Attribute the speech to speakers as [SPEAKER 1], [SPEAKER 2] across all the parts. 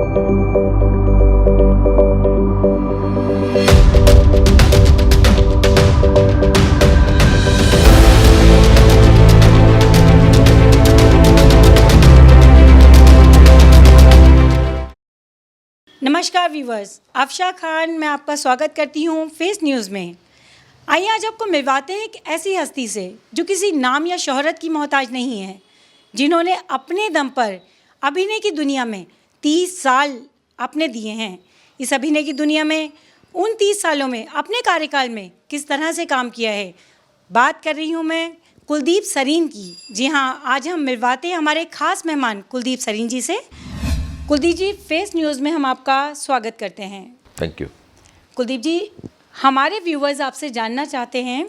[SPEAKER 1] नमस्कार व्यूवर्स, अफशा खान मैं आपका स्वागत करती हूँ फेस न्यूज़ में। आइए आज आपको मिलवाते हैं एक ऐसी हस्ती से जो किसी नाम या शोहरत की मोहताज नहीं है, जिन्होंने अपने दम पर अभिनय की दुनिया में 30 साल अपने दिए हैं। इस अभिनय की दुनिया में उन 30 सालों में अपने कार्यकाल में किस तरह से काम किया है, बात कर रही हूँ मैं कुलदीप सरीन की। जी हाँ, आज हम मिलवाते हैं हमारे खास मेहमान कुलदीप सरीन जी से। कुलदीप जी, फेस न्यूज़ में हम आपका स्वागत करते हैं।
[SPEAKER 2] Thank you.
[SPEAKER 1] कुलदीप जी, हमारे व्यूवर्स आपसे जानना चाहते हैं,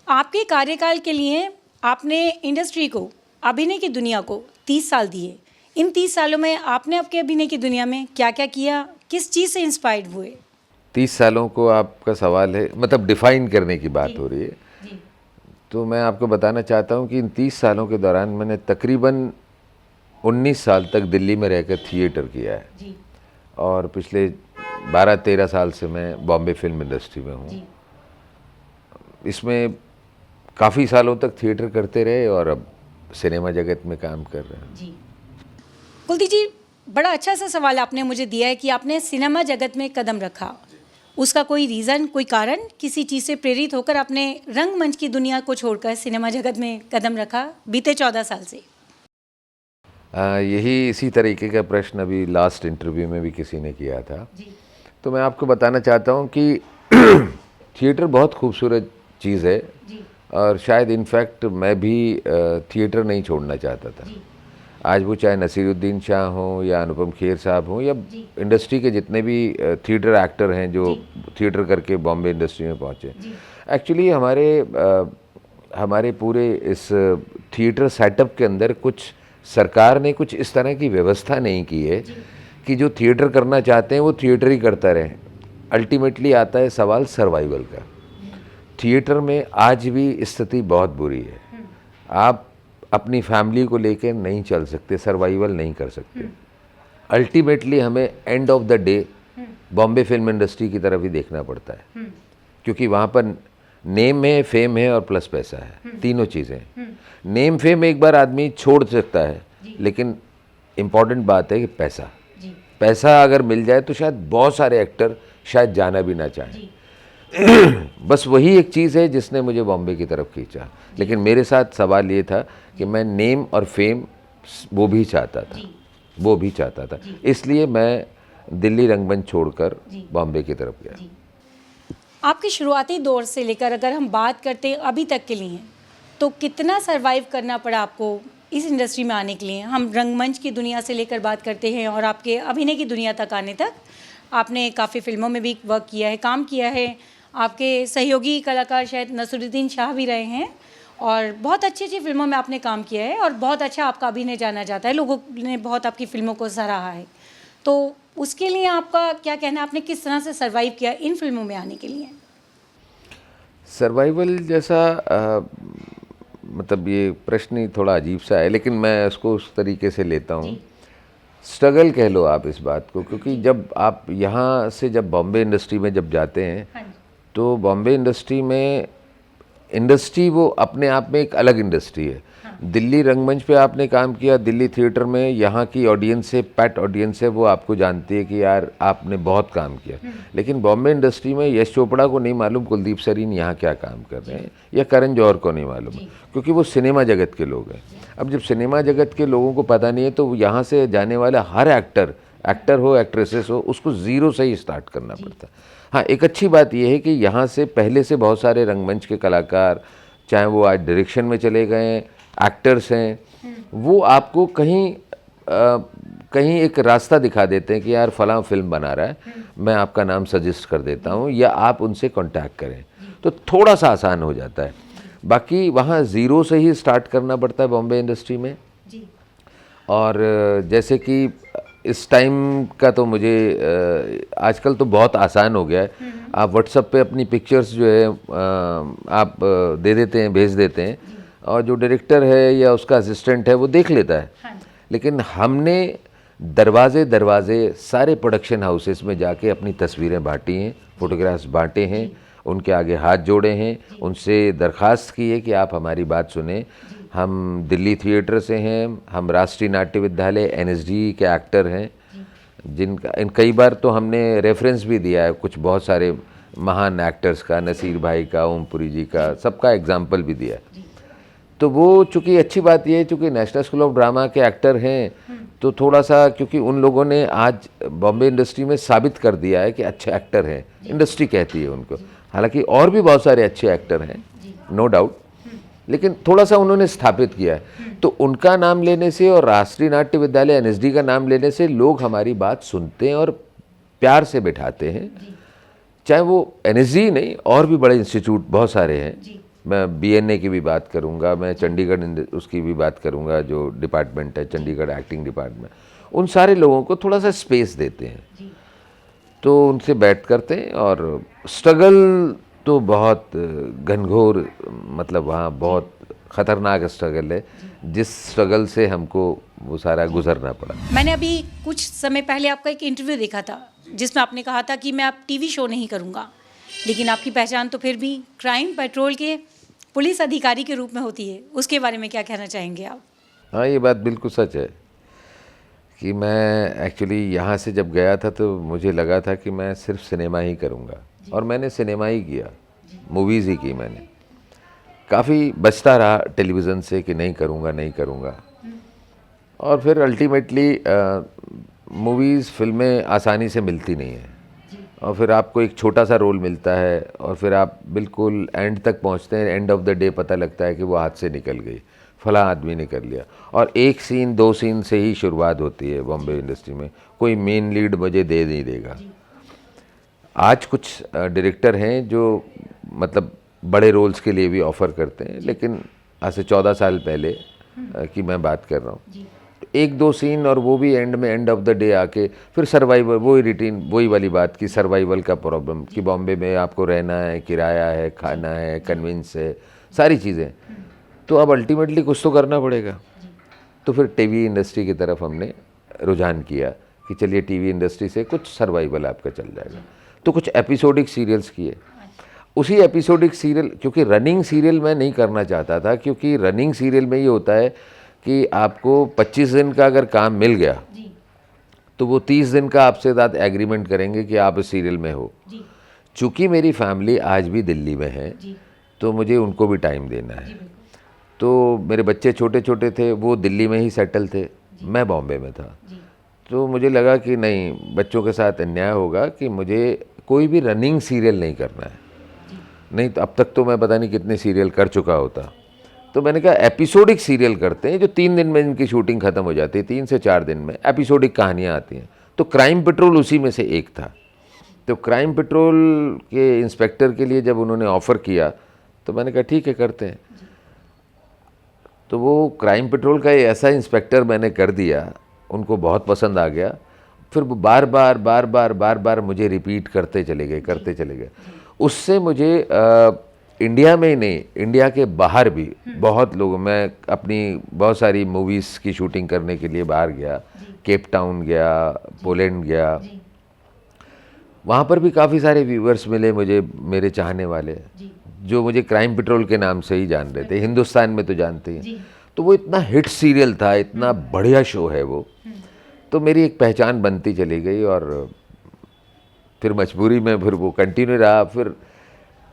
[SPEAKER 1] आपके कार्यकाल के लिए आपने इंडस्ट्री को, अभिनय की दुनिया को 30 साल दिए। इन 30 सालों में आपने आपके अभिनय की दुनिया में क्या क्या किया, किस चीज़ से इंस्पायर्ड हुए?
[SPEAKER 2] 30 सालों को आपका सवाल है, मतलब डिफ़ाइन करने की बात हो रही है।
[SPEAKER 1] जी।
[SPEAKER 2] तो मैं आपको बताना चाहता हूँ कि इन 30 सालों के दौरान मैंने तकरीबन 19 साल तक दिल्ली में रहकर थिएटर किया है।
[SPEAKER 1] जी।
[SPEAKER 2] और पिछले 12-13 साल से मैं बॉम्बे फिल्म इंडस्ट्री में हूँ। इसमें काफ़ी सालों तक थिएटर करते रहे और अब सिनेमा जगत में काम कर रहे हैं।
[SPEAKER 1] जी। कुलदीप जी, बड़ा अच्छा सा सवाल आपने मुझे दिया है कि आपने सिनेमा जगत में कदम रखा। उसका कोई रीज़न, कोई कारण, किसी चीज़ से प्रेरित होकर आपने रंगमंच की दुनिया को छोड़कर सिनेमा जगत में कदम रखा बीते 14 साल से?
[SPEAKER 2] यही इसी तरीके का प्रश्न अभी लास्ट इंटरव्यू में भी किसी ने किया था।
[SPEAKER 1] जी।
[SPEAKER 2] तो मैं आपको बताना चाहता हूँ कि थिएटर बहुत खूबसूरत चीज़ है।
[SPEAKER 1] जी।
[SPEAKER 2] और शायद इनफैक्ट मैं भी थिएटर नहीं छोड़ना चाहता था।
[SPEAKER 1] जी।
[SPEAKER 2] आज वो चाहे नसीरुद्दीन शाह हों या अनुपम खेर साहब हों या इंडस्ट्री के जितने भी थिएटर एक्टर हैं जो थिएटर करके बॉम्बे इंडस्ट्री में पहुँचे। एक्चुअली हमारे पूरे इस थिएटर सेटअप के अंदर कुछ सरकार ने कुछ इस तरह की व्यवस्था नहीं की है कि जो थिएटर करना चाहते हैं वो थिएटर ही करता रहे। अल्टीमेटली आता है सवाल सर्वाइवल का। थिएटर में आज भी स्थिति बहुत बुरी है। आप अपनी फैमिली को लेकर नहीं चल सकते, सर्वाइवल नहीं कर सकते। अल्टीमेटली हमें end of the day Bombay film industry की तरफ ही देखना पड़ता है, क्योंकि वहाँ पर नेम है, फेम है और प्लस पैसा है, तीनों चीज़ें। नेम फेम एक बार आदमी छोड़ सकता है, लेकिन इम्पॉर्टेंट बात है कि पैसा अगर मिल जाए तो शायद बहुत सारे एक्टर शायद जाना भी ना चाहें। बस वही एक चीज़ है जिसने मुझे बॉम्बे की तरफ खींचा। लेकिन मेरे साथ सवाल ये था कि मैं नेम और फेम वो भी चाहता था, इसलिए मैं दिल्ली रंगमंच छोड़कर बॉम्बे की तरफ गया।
[SPEAKER 1] आपके शुरुआती दौर से लेकर अगर हम बात करते हैं अभी तक के लिए, तो कितना सरवाइव करना पड़ा आपको इस इंडस्ट्री में आने के लिए? हम रंगमंच की दुनिया से लेकर बात करते हैं और आपके अभिनय की दुनिया तक आने तक आपने काफ़ी फिल्मों में भी वर्क किया है, काम किया है। आपके सहयोगी कलाकार शायद नसीरुद्दीन शाह भी रहे हैं और बहुत अच्छी अच्छी फिल्मों में आपने काम किया है और बहुत अच्छा आपका अभिनय जाना जाता है, लोगों ने बहुत आपकी फिल्मों को सराहा है। तो उसके लिए आपका क्या कहना है, आपने किस तरह से सर्वाइव किया इन फिल्मों में आने के लिए?
[SPEAKER 2] सर्वाइवल जैसा मतलब ये प्रश्न ही थोड़ा अजीब सा है, लेकिन मैं उसको उस तरीके से लेता हूँ। स्ट्रगल कह लो आप इस बात को, क्योंकि जब आप यहाँ से जब बॉम्बे इंडस्ट्री में जब जाते हैं तो बॉम्बे इंडस्ट्री वो अपने आप में एक अलग इंडस्ट्री है। दिल्ली रंगमंच पे आपने काम किया, दिल्ली थिएटर में यहाँ की ऑडियंस है, पैट ऑडियंस है, वो आपको जानती है कि यार आपने बहुत काम किया। लेकिन बॉम्बे इंडस्ट्री में यश चोपड़ा को नहीं मालूम कुलदीप सरीन यहाँ क्या काम कर रहे हैं, या करण जौहर को नहीं मालूम, क्योंकि वो सिनेमा जगत के लोग हैं। अब जब सिनेमा जगत के लोगों को पता नहीं है तो यहाँ से जाने वाला हर एक्टर हो, एक्ट्रेसेस हो, उसको ज़ीरो से ही स्टार्ट करना पड़ता है। हाँ, एक अच्छी बात यह है कि यहाँ से पहले से बहुत सारे रंगमंच के कलाकार, चाहे वो आज डायरेक्शन में चले गए एक्टर्स हैं, वो आपको कहीं एक रास्ता दिखा देते हैं कि यार फलां फिल्म बना रहा है, मैं आपका नाम सजेस्ट कर देता हूँ, या आप उनसे कांटेक्ट करें, तो थोड़ा सा आसान हो जाता है। बाकी वहाँ ज़ीरो से ही स्टार्ट करना पड़ता है बॉम्बे इंडस्ट्री में। और जैसे कि इस टाइम का तो मुझे आजकल तो बहुत आसान हो गया है। आप व्हाट्सएप पे अपनी पिक्चर्स जो है आप दे देते हैं, भेज देते हैं, और जो डायरेक्टर है या उसका असिस्टेंट है वो देख लेता है। लेकिन हमने दरवाजे दरवाजे सारे प्रोडक्शन हाउसेस में जाके अपनी तस्वीरें बांटी हैं, फोटोग्राफ्स बांटे हैं, उनके आगे हाथ जोड़े हैं, उनसे दरख्वास्त की है कि आप हमारी बात सुने। हम दिल्ली थिएटर से हैं, हम राष्ट्रीय नाट्य विद्यालय NSD के एक्टर हैं, जिनका कई बार तो हमने रेफरेंस भी दिया है कुछ बहुत सारे महान एक्टर्स का, नसीर भाई का, ओमपुरी जी का, सबका एग्जाम्पल भी दिया है। तो वो चूँकि अच्छी बात ये है, चूँकि नेशनल स्कूल ऑफ ड्रामा के एक्टर हैं, तो थोड़ा सा क्योंकि उन लोगों ने आज बॉम्बे इंडस्ट्री में साबित कर दिया है कि अच्छे एक्टर हैं, इंडस्ट्री कहती है उनको। हालांकि और भी बहुत सारे अच्छे एक्टर हैं, नो डाउट, लेकिन थोड़ा सा उन्होंने स्थापित किया है। तो उनका नाम लेने से और राष्ट्रीय नाट्य विद्यालय NSD का नाम लेने से लोग हमारी बात सुनते हैं और प्यार से बिठाते हैं। चाहे वो NSD नहीं, और भी बड़े इंस्टीट्यूट बहुत सारे हैं। मैं BNA की भी बात करूंगा, मैं चंडीगढ़ उसकी भी बात करूंगा, जो डिपार्टमेंट है चंडीगढ़ एक्टिंग डिपार्टमेंट, उन सारे लोगों को थोड़ा सा स्पेस देते हैं, तो उनसे बैठ करते हैं। और स्ट्रगल तो बहुत घनघोर, मतलब वहाँ बहुत ख़तरनाक स्ट्रगल है, जिस स्ट्रगल से हमको वो सारा गुजरना पड़ा।
[SPEAKER 1] मैंने अभी कुछ समय पहले आपका एक इंटरव्यू देखा था जिसमें आपने कहा था कि मैं अब TV शो नहीं करूँगा, लेकिन आपकी पहचान तो फिर भी क्राइम पेट्रोल के पुलिस अधिकारी के रूप में होती है। उसके बारे में क्या कहना चाहेंगे आप?
[SPEAKER 2] हाँ, ये बात बिल्कुल सच है कि मैं एक्चुअली यहाँ से जब गया था तो मुझे लगा था कि मैं सिर्फ सिनेमा ही करूँगा, और मैंने सिनेमा ही किया, मूवीज़ ही की मैंने। काफ़ी बचता रहा टेलीविज़न से कि नहीं करूँगा नहीं करूँगा, और फिर अल्टीमेटली मूवीज़, फिल्में आसानी से मिलती नहीं हैं, और फिर आपको एक छोटा सा रोल मिलता है और फिर आप बिल्कुल एंड तक पहुंचते हैं। एंड ऑफ द डे पता लगता है कि वो हाथ से निकल गई, फला आदमी ने कर लिया। और एक सीन 2 सीन से ही शुरुआत होती है बॉम्बे इंडस्ट्री में, कोई मेन लीड मुझे दे नहीं देगा। आज कुछ डायरेक्टर हैं जो मतलब बड़े रोल्स के लिए भी ऑफ़र करते हैं, लेकिन आज से 14 साल पहले की मैं बात कर रहा हूँ, 1-2 सीन, और वो भी एंड में, एंड ऑफ द डे आके फिर सर्वाइवल, वही रूटीन, वही वाली बात की सर्वाइवल का प्रॉब्लम कि बॉम्बे में आपको रहना है, किराया है, खाना है, कन्विंस है, सारी चीज़ें, तो अब अल्टीमेटली कुछ तो करना पड़ेगा। तो फिर टीवी इंडस्ट्री की तरफ हमने रुझान किया कि चलिए टीवी इंडस्ट्री से कुछ सर्वाइवल आपका चल जाएगा। तो कुछ एपिसोडिक सीरियल्स किए। उसी एपिसोडिक सीरियल, क्योंकि रनिंग सीरियल मैं नहीं करना चाहता था, क्योंकि रनिंग सीरियल में ये होता है कि आपको 25 दिन का अगर काम मिल गया तो वो 30 दिन का आपसे साथ एग्रीमेंट करेंगे कि आप इस सीरियल में हो। चूँकि मेरी फैमिली आज भी दिल्ली में है, तो मुझे उनको भी टाइम देना है। तो मेरे बच्चे छोटे छोटे थे, वो दिल्ली में ही सेटल थे, मैं बॉम्बे में था। तो मुझे लगा कि नहीं, बच्चों के साथ अन्याय होगा कि मुझे कोई भी रनिंग सीरियल नहीं करना है। नहीं तो अब तक तो मैं पता नहीं कितने सीरियल कर चुका होता। तो मैंने कहा एपिसोडिक सीरियल करते हैं, जो 3 दिन में इनकी शूटिंग ख़त्म हो जाती है, 3 से 4 दिन में एपिसोडिक कहानियाँ आती हैं। तो क्राइम पेट्रोल उसी में से एक था। तो क्राइम पेट्रोल के इंस्पेक्टर के लिए जब उन्होंने ऑफ़र किया तो मैंने कहा ठीक है, करते हैं। तो वो क्राइम पेट्रोल का ऐसा इंस्पेक्टर मैंने कर दिया, उनको बहुत पसंद आ गया। फिर वो बार बार मुझे रिपीट करते चले गए। उससे मुझे इंडिया में ही नहीं, इंडिया के बाहर भी बहुत लोग, मैं अपनी बहुत सारी मूवीज़ की शूटिंग करने के लिए बाहर गया, केप टाउन गया, पोलैंड गया, वहाँ पर भी काफ़ी सारे व्यूअर्स मिले मुझे, मेरे चाहने वाले, जो मुझे क्राइम पेट्रोल के नाम से ही जान रहे थे। हिंदुस्तान में तो जानते हैं। तो वो इतना हिट सीरियल था, इतना बढ़िया शो है वो, तो मेरी एक पहचान बनती चली गई। और फिर मजबूरी में फिर वो कंटिन्यू रहा। फिर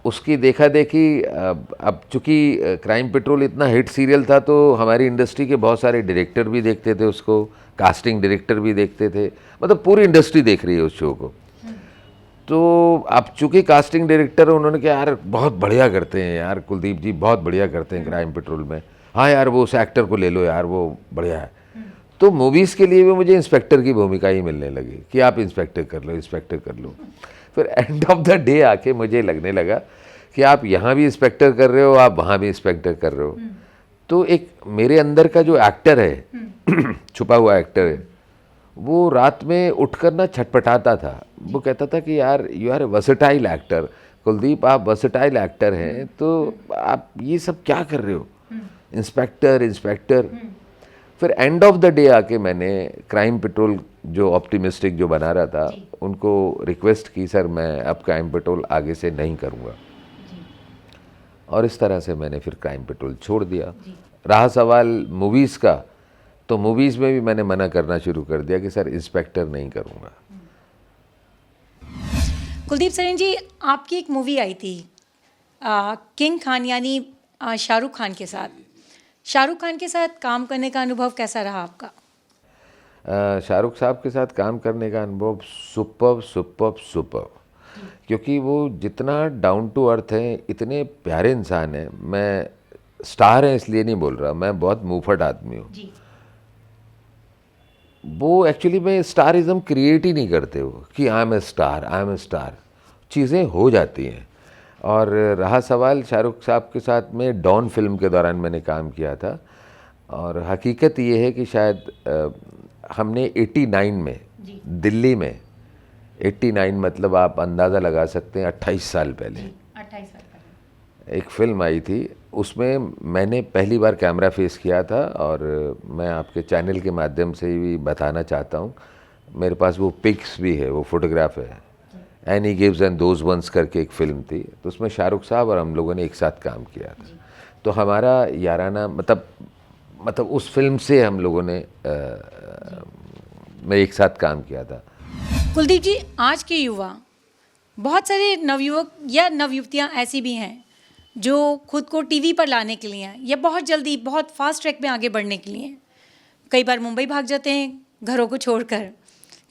[SPEAKER 2] उसकी देखा देखी, अब चूँकि क्राइम पेट्रोल इतना हिट सीरियल था तो हमारी इंडस्ट्री के बहुत सारे डायरेक्टर भी देखते थे उसको, कास्टिंग डायरेक्टर भी देखते थे, मतलब पूरी इंडस्ट्री देख रही है उस शो को। तो अब चूँकि कास्टिंग डायरेक्टर, उन्होंने कहा यार बहुत बढ़िया करते हैं यार, कुलदीप जी बहुत बढ़िया करते हैं क्राइम पेट्रोल में, हाँ यार वो उस एक्टर को ले लो यार, वो बढ़िया है। तो मूवीज़ के लिए भी मुझे इंस्पेक्टर की भूमिका ही मिलने लगी कि आप इंस्पेक्टर कर लो। फिर एंड ऑफ द डे आके मुझे लगने लगा कि आप यहाँ भी इंस्पेक्टर कर रहे हो, आप वहाँ भी इंस्पेक्टर कर रहे हो। तो एक मेरे अंदर का जो एक्टर है छुपा हुआ एक्टर है, वो रात में उठकर ना छटपटाता था। वो कहता था कि यार you are a versatile actor, Kuldeep आप वर्सेटाइल एक्टर हैं, तो आप ये सब क्या कर रहे हो, इंस्पेक्टर। फिर एंड ऑफ द डे आके मैंने क्राइम पेट्रोल जो ऑप्टिमिस्टिक जो बना रहा था उनको रिक्वेस्ट की, सर मैं अब क्राइम पेट्रोल आगे से नहीं करूँगा। और इस तरह से मैंने फिर क्राइम पेट्रोल छोड़ दिया। रहा सवाल मूवीज़ का, तो मूवीज़ में भी मैंने मना करना शुरू कर दिया कि सर इंस्पेक्टर नहीं करूँगा।
[SPEAKER 1] कुलदीप सरेन जी, आपकी एक मूवी आई थी किंग खान, यानी शाहरुख खान के साथ। शाहरुख खान के साथ काम करने का अनुभव कैसा रहा आपका?
[SPEAKER 2] शाहरुख साहब के साथ काम करने का अनुभव सुपर्ब सुपर्ब सुपर्ब, क्योंकि वो जितना डाउन टू अर्थ हैं, इतने प्यारे इंसान हैं। मैं स्टार हैं इसलिए नहीं बोल रहा, मैं बहुत मुंहफट आदमी हूँ। वो एक्चुअली में स्टारिज्म क्रिएट ही नहीं करते वो कि I am a star, I am a star. चीज़ें हो जाती हैं। और रहा सवाल शाहरुख साहब के साथ में डॉन फिल्म के दौरान मैंने काम किया था, और हकीकत ये है कि शायद हमने 89 में दिल्ली में, 89 मतलब आप अंदाज़ा लगा सकते हैं 28 साल पहले
[SPEAKER 1] 28 साल पहले
[SPEAKER 2] एक फ़िल्म आई थी। उसमें मैंने पहली बार कैमरा फेस किया था, और मैं आपके चैनल के माध्यम से भी बताना चाहता हूँ, मेरे पास वो पिक्स भी है, वो फोटोग्राफ है। Any gives and those ones करके एक फ़िल्म थी, तो उसमें शाहरुख साहब और हम लोगों ने एक साथ काम किया था। तो हमारा याराना मतलब उस फिल्म से हम लोगों ने मैं एक साथ काम किया था।
[SPEAKER 1] कुलदीप जी, आज के युवा, बहुत सारे नवयुवक या नवयुवतियां ऐसी भी हैं जो खुद को टीवी पर लाने के लिए या बहुत जल्दी बहुत फास्ट ट्रैक में आगे बढ़ने के लिए कई बार मुंबई भाग जाते हैं घरों को छोड़कर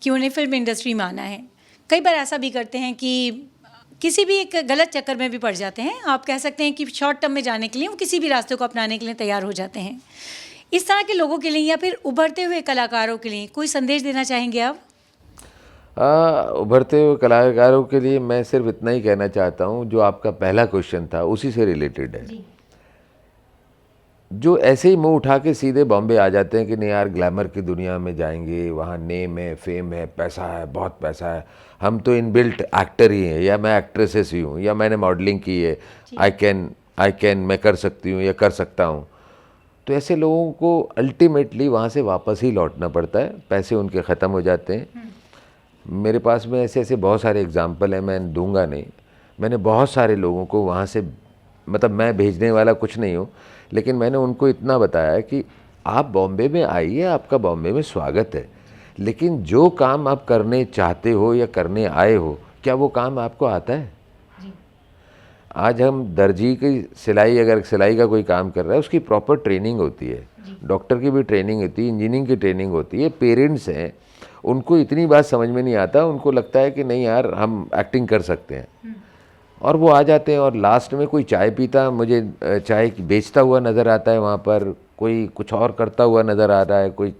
[SPEAKER 1] कि उन्हें फिल्म इंडस्ट्री में आना है। कई बार ऐसा भी करते हैं कि किसी भी एक गलत चक्कर में भी पड़ जाते हैं। आप कह सकते हैं कि शॉर्ट टर्म में जाने के लिए वो किसी भी रास्ते को अपनाने के लिए तैयार हो जाते हैं। इस तरह के लोगों के लिए या फिर उभरते हुए कलाकारों के लिए कोई संदेश देना चाहेंगे आप?
[SPEAKER 2] उभरते हुए कलाकारों के लिए मैं सिर्फ इतना ही कहना चाहता हूँ, जो आपका पहला क्वेश्चन था उसी से रिलेटेड है। जो ऐसे ही मुंह उठा के सीधे बॉम्बे आ जाते हैं कि नहीं यार ग्लैमर की दुनिया में जाएंगे, वहाँ नेम है, फेम है, पैसा है, बहुत पैसा है, हम तो इनबिल्ट एक्टर ही हैं, या मैं एक्ट्रेसेस ही हूँ, या मैंने मॉडलिंग की है, आई कैन मैं कर सकती हूँ या कर सकता हूँ। तो ऐसे लोगों को अल्टीमेटली वहाँ से वापस ही लौटना पड़ता है, पैसे उनके ख़त्म हो जाते हैं। मेरे पास में ऐसे बहुत सारे एग्जाम्पल हैं, मैं दूंगा नहीं। मैंने बहुत सारे लोगों को वहाँ से, मतलब मैं भेजने वाला कुछ नहीं हूँ, लेकिन मैंने उनको इतना बताया कि आप बॉम्बे में आइए, आपका बॉम्बे में स्वागत है, लेकिन जो काम आप करने चाहते हो या करने आए हो, क्या वो काम आपको आता है? आज हम दर्जी की सिलाई, अगर सिलाई का कोई काम कर रहा है, उसकी प्रॉपर ट्रेनिंग होती है, डॉक्टर की भी ट्रेनिंग होती है, इंजीनियरिंग की ट्रेनिंग होती है। पेरेंट्स हैं, उनको इतनी बात समझ में नहीं आता, उनको लगता है कि नहीं यार हम एक्टिंग कर सकते हैं, और वो आ जाते हैं। और लास्ट में कोई चाय पीता मुझे चाय बेचता हुआ नज़र आता है वहाँ पर, कोई कुछ और करता हुआ नज़र आ रहा है, कोई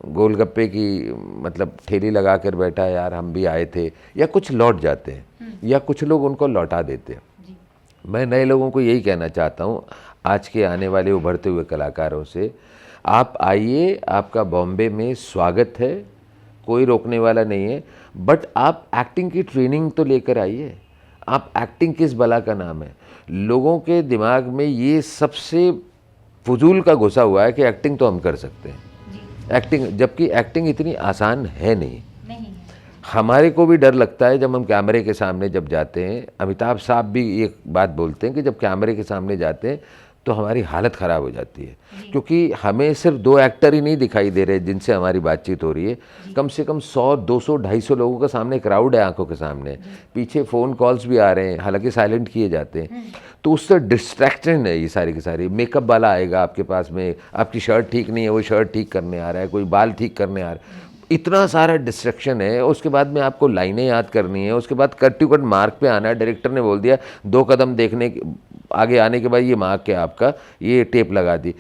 [SPEAKER 2] गोलगप्पे की मतलब ठेली लगा कर बैठा है, यार हम भी आए थे, या कुछ लौट जाते हैं, या कुछ लोग उनको लौटा देते हैं। मैं नए लोगों को यही कहना चाहता हूँ, आज के आने वाले उभरते हुए कलाकारों से, आप आइए, आपका बॉम्बे में स्वागत है, कोई रोकने वाला नहीं है, बट आप एक्टिंग की ट्रेनिंग तो लेकर आइए। आप एक्टिंग किस बला का नाम है? लोगों के दिमाग में ये सबसे फजूल का घुसा हुआ है कि एक्टिंग तो हम कर सकते हैं, एक्टिंग, जबकि एक्टिंग इतनी आसान है नहीं। हमारे को भी डर लगता है जब हम कैमरे के सामने जब जाते हैं। अमिताभ साहब भी एक बात बोलते हैं कि जब कैमरे के सामने जाते हैं तो हमारी हालत ख़राब हो जाती है, क्योंकि हमें सिर्फ 2 एक्टर ही नहीं दिखाई दे रहे जिनसे हमारी बातचीत हो रही है, कम से कम 100, 200, 250 लोगों के सामने क्राउड है, आंखों के सामने, पीछे फ़ोन कॉल्स भी आ रहे हैं, हालांकि साइलेंट किए जाते हैं। तो उससे डिस्ट्रैक्शन है ये सारी की सारी। मेकअप वाला आएगा आपके पास में, आपकी शर्ट ठीक नहीं है, वो शर्ट ठीक करने आ रहा है, कोई बाल ठीक करने आ रहा है, इतना सारा डिस्ट्रैक्शन है। उसके बाद में आपको लाइनें याद करनी है, उसके बाद कट टू कट मार्क पे आना है। डायरेक्टर ने बोल दिया 2 कदम देखने आगे आने के बाद ये मार्क है आपका, ये टेप लगा दी।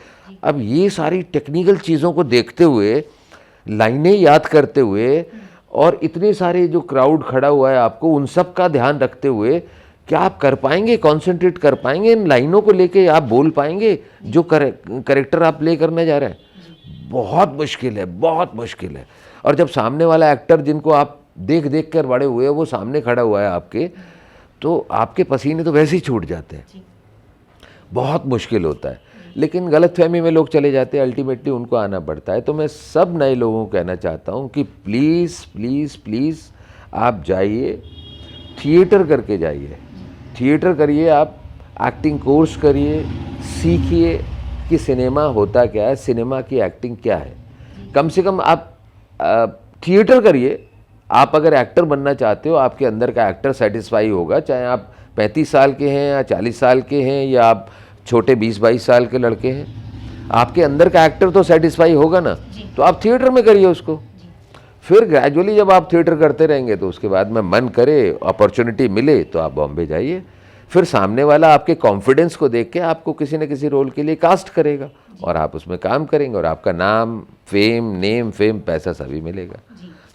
[SPEAKER 2] अब ये सारी टेक्निकल चीज़ों को देखते हुए, लाइनें याद करते हुए, और इतने सारे जो क्राउड खड़ा हुआ है आपको, उन सब का ध्यान रखते हुए, क्या आप कर पाएंगे, कॉन्सेंट्रेट कर पाएंगे इन लाइनों को लेके? आप बोल पाएंगे जो करेक्टर आप प्ले करने जा रहे हैं? बहुत मुश्किल है, बहुत मुश्किल है। और जब सामने वाला एक्टर जिनको आप देख देख कर बड़े हुए, वो सामने खड़ा हुआ है आपके, तो आपके पसीने तो वैसे ही छूट जाते हैं। बहुत मुश्किल होता है। लेकिन गलतफहमी में लोग चले जाते हैं, अल्टीमेटली उनको आना पड़ता है। तो मैं सब नए लोगों को कहना चाहता हूँ कि प्लीज़ प्लीज़ प्लीज़ आप जाइए, थिएटर करके जाइए, थिएटर करिए, आप एक्टिंग कोर्स करिए, सीखिए कि सिनेमा होता क्या है, सिनेमा की एक्टिंग क्या है। कम से कम आप थिएटर करिए। आप अगर एक्टर बनना चाहते हो, आपके अंदर का एक्टर सेटिस्फाई होगा, चाहे आप 35 साल के हैं या 40 साल के हैं या आप छोटे 20-22 साल के लड़के हैं, आपके अंदर का एक्टर तो सेटिस्फाई होगा ना। तो आप थिएटर में करिए उसको। फिर ग्रेजुअली जब आप थिएटर करते रहेंगे तो उसके बाद में मन करे, अपॉर्चुनिटी मिले तो आप बॉम्बे जाइए। फिर सामने वाला आपके कॉन्फिडेंस को देख के आपको किसी न किसी रोल के लिए कास्ट करेगा और आप उसमें काम करेंगे और आपका नाम, नेम फेम, पैसा सभी मिलेगा।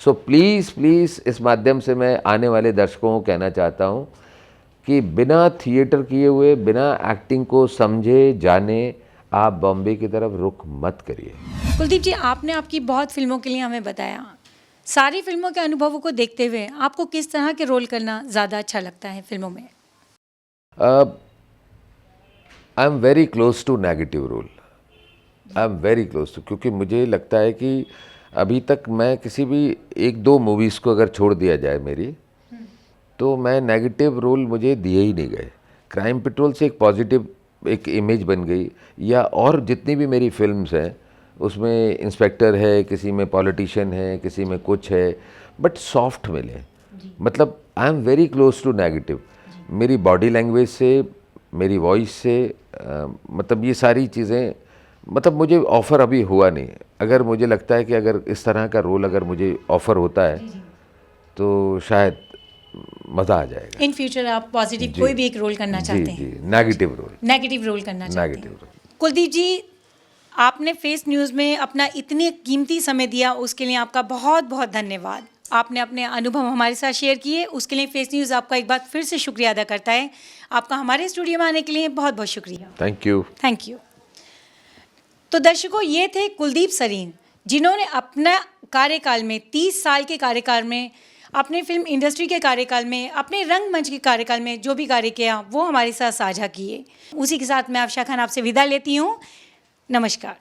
[SPEAKER 2] सो प्लीज़ प्लीज़ इस माध्यम से मैं आने वाले दर्शकों को कहना चाहता हूँ कि बिना थिएटर किए हुए, बिना एक्टिंग को समझे जाने, आप बॉम्बे की तरफ रुख मत करिए।
[SPEAKER 1] कुलदीप जी, आपने आपकी बहुत फिल्मों के लिए हमें बताया, सारी फिल्मों के अनुभवों को देखते हुए आपको किस तरह के रोल करना ज़्यादा अच्छा लगता है फिल्मों में?
[SPEAKER 2] I am very close to negative role, I am very close to, क्योंकि मुझे लगता है कि अभी तक मैं किसी भी 1-2 मूवीज़ को अगर छोड़ दिया जाए मेरी, तो मैं नेगेटिव रोल मुझे दिए ही नहीं गए। क्राइम पेट्रोल से एक पॉजिटिव एक इमेज बन गई, या और जितनी भी मेरी फिल्म्स हैं उसमें इंस्पेक्टर है, किसी में पॉलिटिशियन है, किसी में कुछ है, बट सॉफ्ट मिले। मतलब I am very close to negative. मेरी बॉडी लैंग्वेज से, मेरी वॉइस से, मतलब ये सारी चीज़ें, मतलब मुझे ऑफ़र अभी हुआ नहीं। अगर मुझे लगता है कि अगर इस तरह का रोल अगर मुझे ऑफ़र होता है तो शायद मज़ा आ जाएगा।
[SPEAKER 1] इन फ्यूचर आप पॉजिटिव कोई भी एक रोल करना चाहते हैं?
[SPEAKER 2] जी, नेगेटिव रोल।
[SPEAKER 1] नेगेटिव रोल करना चाहते हैं?
[SPEAKER 2] Negative role.
[SPEAKER 1] कुलदीप जी, आपने फेस न्यूज़ में अपना इतनी कीमती समय दिया, उसके लिए आपका बहुत बहुत धन्यवाद। आपने अपने अनुभव हमारे साथ शेयर किए, उसके लिए फेस न्यूज़ आपका एक बार फिर से शुक्रिया अदा करता है। आपका हमारे स्टूडियो में आने के लिए बहुत बहुत शुक्रिया।
[SPEAKER 2] Thank you.
[SPEAKER 1] Thank you. तो दर्शकों, ये थे कुलदीप सरीन, जिन्होंने अपना कार्यकाल में 30 साल के कार्यकाल में, अपने फिल्म इंडस्ट्री के कार्यकाल में, अपने रंगमंच के कार्यकाल में जो भी कार्य किया वो हमारे साथ साझा किए। उसी के साथ मैं आफशा खान आपसे विदा लेती हूँ। नमस्कार।